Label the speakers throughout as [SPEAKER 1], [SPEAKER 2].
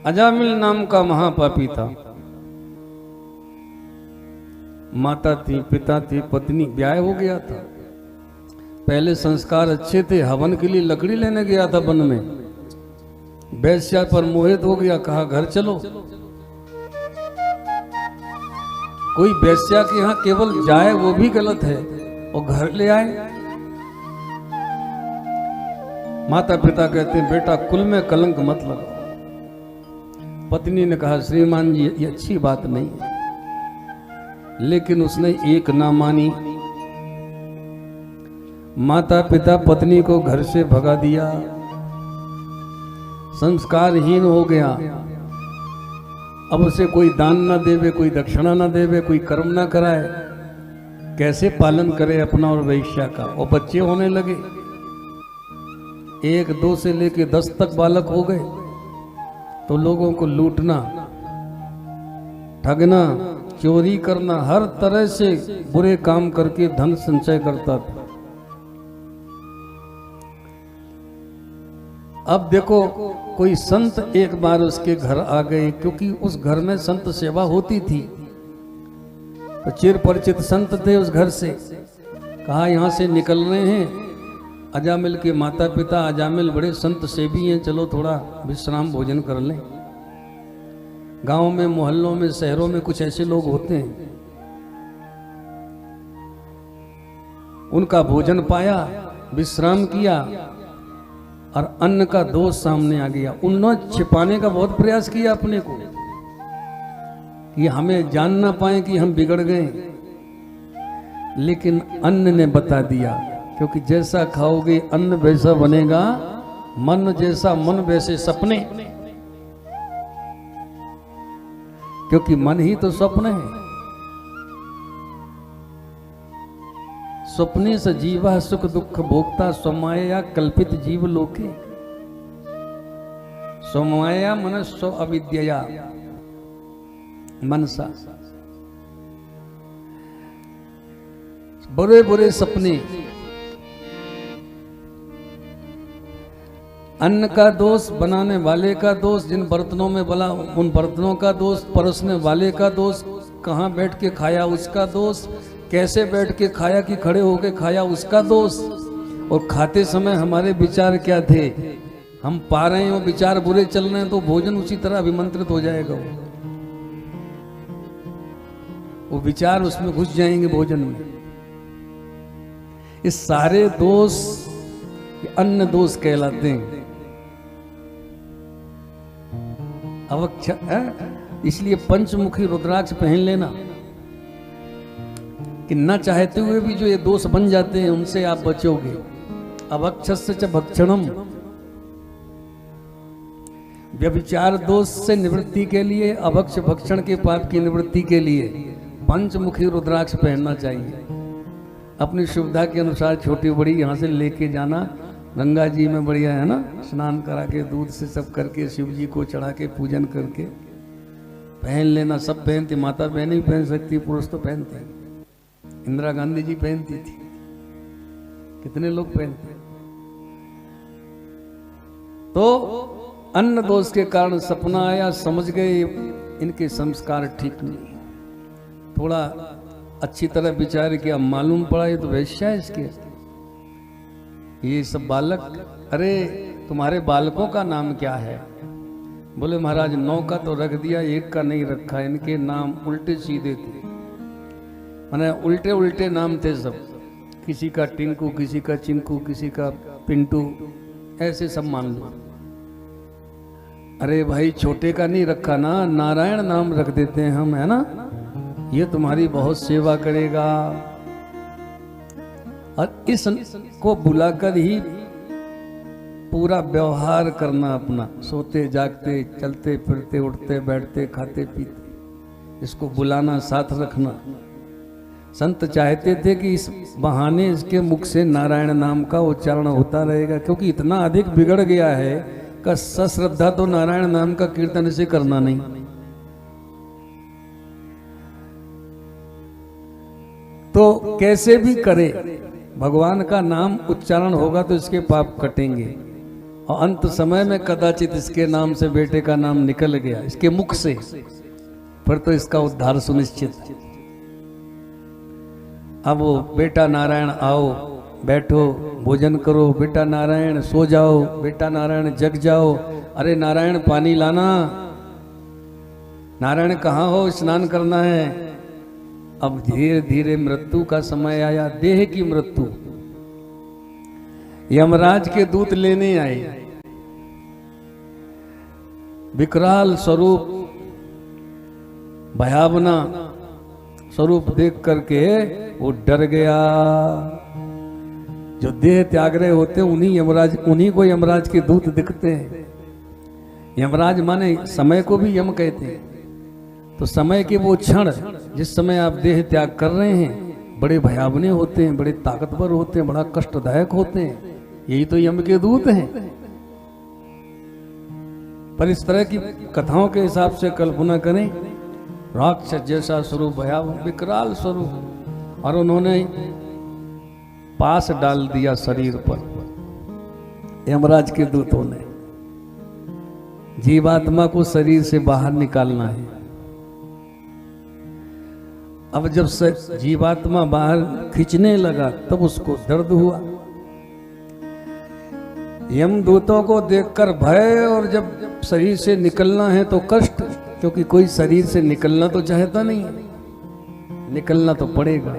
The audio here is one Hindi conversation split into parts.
[SPEAKER 1] अजामिल नाम का महापापी था। माता थी, पिता थी, पत्नी, ब्याह हो गया था। पहले संस्कार अच्छे थे, हवन के लिए लकड़ी लेने गया था वन में, वैश्या पर मोहित हो गया, कहा घर चलो। कोई वैश्या के यहाँ केवल जाए वो भी गलत है, और घर ले आए। माता पिता कहते हैं बेटा कुल में कलंक मत लगाओ। पत्नी ने कहा श्रीमान जी ये अच्छी बात नहीं है, लेकिन उसने एक ना मानी। माता पिता पत्नी को घर से भगा दिया, संस्कारहीन हो गया। अब उसे कोई दान ना देवे, कोई दक्षिणा ना देवे, कोई कर्म ना कराए, कैसे पालन करे अपना और वैश्या का। और बच्चे होने लगे, 1 2 से लेके 10 तक बालक हो गए, तो लोगों को लूटना, ठगना, चोरी करना, हर तरह से बुरे काम करके धन संचय करता था। अब देखो कोई संत एक बार उसके घर आ गए, क्योंकि उस घर में संत सेवा होती थी, तो चिर परिचित संत थे उस घर से। कहा यहां से निकल रहे हैं अजामिल के माता पिता, अजामिल बड़े संत सेवी हैं, चलो थोड़ा विश्राम भोजन कर लें। गांव में, मोहल्लों में, शहरों में कुछ ऐसे लोग होते हैं। उनका भोजन पाया, विश्राम किया, और अन्न का दोष सामने आ गया। उन्होंने छिपाने का बहुत प्रयास किया अपने को, कि हमें जान ना पाए कि हम बिगड़ गए, लेकिन अन्न ने बता दिया, क्योंकि जैसा खाओगे अन्न वैसा बनेगा, मन जैसा मन वैसे सपने, क्योंकि मन ही तो स्वप्न है। स्वप्ने स जीवा सुख दुख भोक्ता, स्वमाया कल्पित जीव लोके। स्वमाया मनस्व अविद्या मनसा। बुरे बुरे सपने, अन्न का दोष, बनाने वाले का दोष, जिन बर्तनों में बना उन बर्तनों का दोष, परोसने वाले का दोष, कहाँ बैठ के खाया उसका दोष, कैसे बैठ के खाया कि खड़े होके खाया उसका दोष, और खाते समय हमारे विचार क्या थे। हम पा रहे हैं वो विचार बुरे चल रहे हैं, तो भोजन उसी तरह अभिमंत्रित हो जाएगा। वो विचार उसमें घुस जाएंगे भोजन में। इस सारे दोष अन्न दोष कहलाते हैं। इसलिए पंचमुखी रुद्राक्ष पहन लेना, कि न चाहते हुए भी जो ये दोष बन जाते हैं उनसे आप बचोगे। अभक्षस्य च भक्षणम, व्यभिचार दोष से निवृत्ति के लिए, अभक्ष भक्षण के पाप की निवृत्ति के लिए पंचमुखी रुद्राक्ष पहनना चाहिए। अपनी सुविधा के अनुसार छोटी बड़ी यहाँ से लेके जाना, गंगा जी में बढ़िया है ना, स्नान करा के दूध से सब करके शिव जी को चढ़ा के पूजन करके पहन लेना। सब पहनती, माता बहनें भी पहन सकती, पुरुष तो पहनते हैं। इंदिरा गांधी जी पहनती थी, कितने लोग पहनते। तो अन्न दोष के कारण सपना आया, समझ गए इनके संस्कार ठीक नहीं। थोड़ा अच्छी तरह विचार किया, मालूम पड़ा ये तो वैश्या है इसके, ये सब बालक। अरे तुम्हारे बालकों का नाम क्या है? बोले महाराज 9 का तो रख दिया, 1 का नहीं रखा। इनके नाम उल्टे सीधे थे, माने उल्टे उल्टे नाम थे सब। किसी का टिंकू, किसी का चिंकू, किसी का पिंटू, ऐसे सब मान लो। अरे भाई छोटे का नहीं रखा ना, नारायण नाम रख देते हैं हम, है ना, ये तुम्हारी बहुत सेवा करेगा। और इसको बुलाकर ही पूरा व्यवहार करना अपना, सोते जागते, चलते फिरते, उठते बैठते, खाते पीते, इसको बुलाना, साथ रखना। संत चाहते थे कि इस बहाने इसके मुख से नारायण नाम का उच्चारण होता रहेगा, क्योंकि इतना अधिक बिगड़ गया है कि सश्रद्धा तो नारायण नाम का कीर्तन इसे करना नहीं। तो कैसे भी करे, भगवान का नाम उच्चारण होगा तो इसके पाप कटेंगे। और अंत समय में कदाचित इसके नाम से बेटे का नाम निकल गया, इसके मुख से, फिर तो इसका उद्धार सुनिश्चित। अब वो बेटा नारायण आओ, बैठो, भोजन करो, बेटा नारायण सो जाओ, बेटा नारायण जग जाओ, अरे नारायण पानी लाना, नारायण कहाँ हो, स्नान करना है। अब धीरे धीरे मृत्यु का समय आया, देह की मृत्यु। यमराज के दूत लेने आए, विकराल स्वरूप, भयावना स्वरूप देख करके वो डर गया। जो देह त्याग रहे होते हैं उन्हीं को यमराज के दूत दिखते हैं। यमराज माने समय को भी यम कहते हैं। तो समय के वो क्षण जिस समय आप देह त्याग कर रहे हैं बड़े भयावने होते हैं, बड़े ताकतवर होते हैं, बड़ा कष्टदायक होते हैं। यही तो यम के दूत हैं। पर इस तरह की कथाओं के हिसाब से कल्पना करें, राक्षस जैसा स्वरूप, भयावह विकराल स्वरूप, और उन्होंने पास डाल दिया शरीर पर यमराज के दूतों ने। जीवात्मा को शरीर से बाहर निकालना है। अब जब जीवात्मा बाहर खींचने लगा तब उसको दर्द हुआ। यमदूतों को देखकर भय, और जब शरीर से निकलना है तो कष्ट, क्योंकि कोई शरीर से निकलना तो चाहता नहीं, निकलना तो पड़ेगा।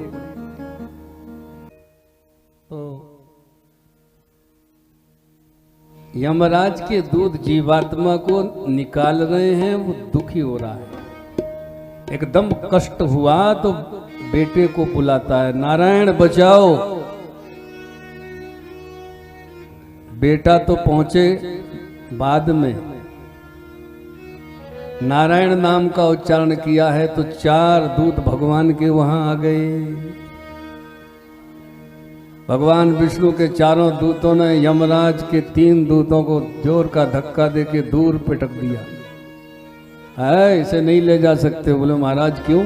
[SPEAKER 1] तो यमराज के दूत जीवात्मा को निकाल रहे हैं, वो दुखी हो रहा है। एकदम कष्ट हुआ तो बेटे को बुलाता है, नारायण बचाओ। बेटा तो पहुंचे बाद में, नारायण नाम का उच्चारण किया है तो 4 दूत भगवान के वहां आ गए। भगवान विष्णु के 4 दूतों ने यमराज के 3 दूतों को जोर का धक्का देके दूर पिटक दिया। है इसे नहीं ले जा सकते। बोले महाराज क्यों?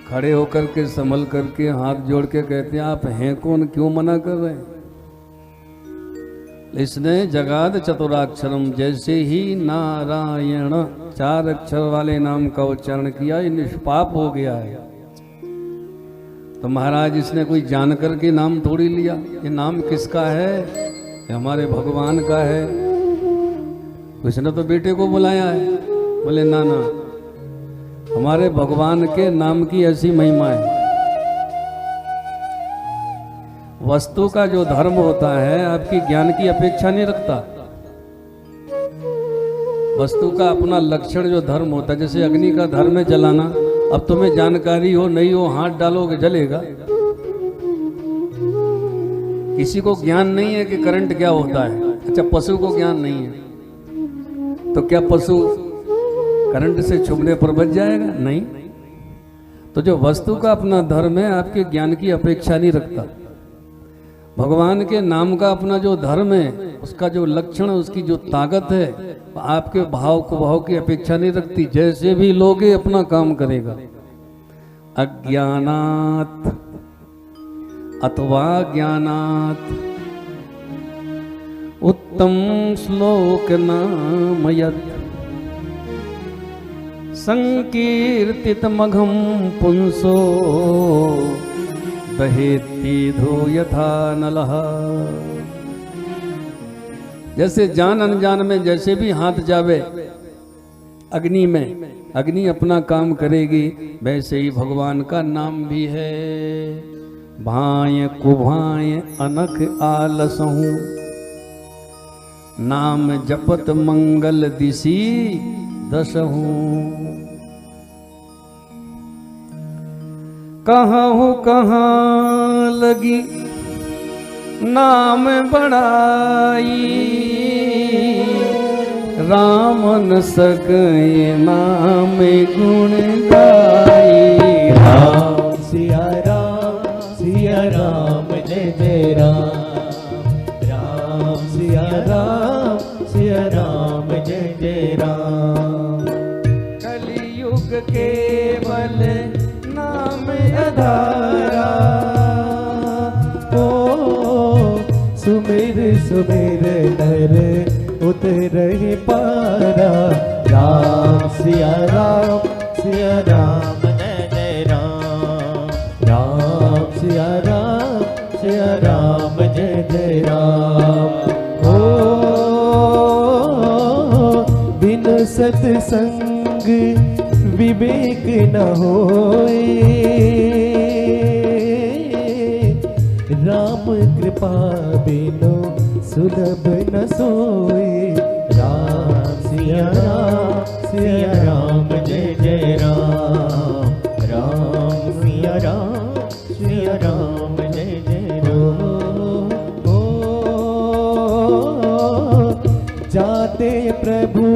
[SPEAKER 1] खड़े होकर के संभल करके हाथ जोड़ के कहते हैं आप हैं कौन, क्यों मना कर रहे हैं? इसने जगाद चतुराक्षरम, जैसे ही नारायण 4 अक्षर वाले नाम का उच्चारण किया, ये निष्पाप हो गया है। तो महाराज इसने कोई जान करके नाम थोड़ी लिया। ये नाम किसका है? ये हमारे भगवान का है। उसने तो बेटे को बुलाया है। बोले ना ना, हमारे भगवान के नाम की ऐसी महिमा है। वस्तु का जो धर्म होता है आपकी ज्ञान की अपेक्षा नहीं रखता। वस्तु का अपना लक्षण जो धर्म होता है, जैसे अग्नि का धर्म है जलाना। अब तुम्हें जानकारी हो नहीं हो, हाथ डालोगे जलेगा। किसी को ज्ञान नहीं है कि करंट क्या होता है। अच्छा, पशु को ज्ञान नहीं है तो क्या पशु करंट से छुपने पर बच जाएगा? नहीं। तो जो वस्तु का अपना धर्म है आपके ज्ञान की अपेक्षा नहीं रखता। भगवान के नाम का अपना जो धर्म है, उसका जो लक्षण है, उसकी जो ताकत है, आपके भाव की अपेक्षा नहीं रखती। जैसे भी लोगे अपना काम करेगा। अज्ञानात अथवा ज्ञानात उत्तम श्लोक नामयत् संकीर्तित मघम पुंसो बहेतीधो यथा नलः। जैसे जान अनजान में जैसे भी हाथ जावे अग्नि में, अग्नि अपना काम करेगी, वैसे ही भगवान का नाम भी है। भाय कुभाय अनख आलसहूं, नाम जपत मंगल दिशी दशहूं। कहाँ लगी नाम बड़ाई, राम न सके नाम गुण गाई।
[SPEAKER 2] राम सिया राम जय जय राम। राम सिया राम जय जय राम।
[SPEAKER 1] कलियुग केवल नाम आधारा,
[SPEAKER 2] ओ सुमेर सुमेर रहे पारा। राम सिया राम जय जय राम। राम सिया राम जय जय राम। ओ बिन सत्संग विवेक न होए, राम कृपा बिनु सुलभ न सोए। राम सिया राम जय जय राम। राम सिया राम जय जय राम। जाते प्रभु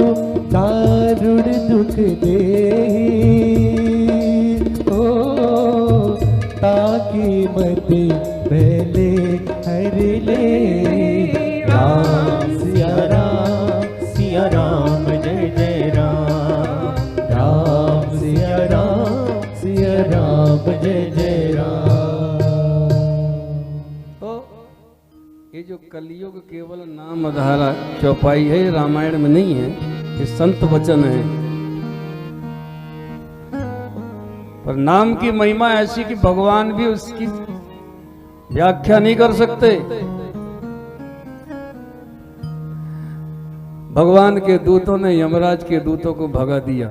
[SPEAKER 2] दारुण दुख दे, ताकि मते पहले हर ले। राम सिया राम जय जय राम। राम सिया राम जय जय राम।
[SPEAKER 1] तो ये जो कलयुग केवल नाम आधारा चौपाई है, रामायण में नहीं है, ये संत वचन है। पर नाम की महिमा ऐसी कि भगवान भी उसकी व्याख्या नहीं कर सकते। भगवान के दूतों ने यमराज के दूतों को भगा दिया।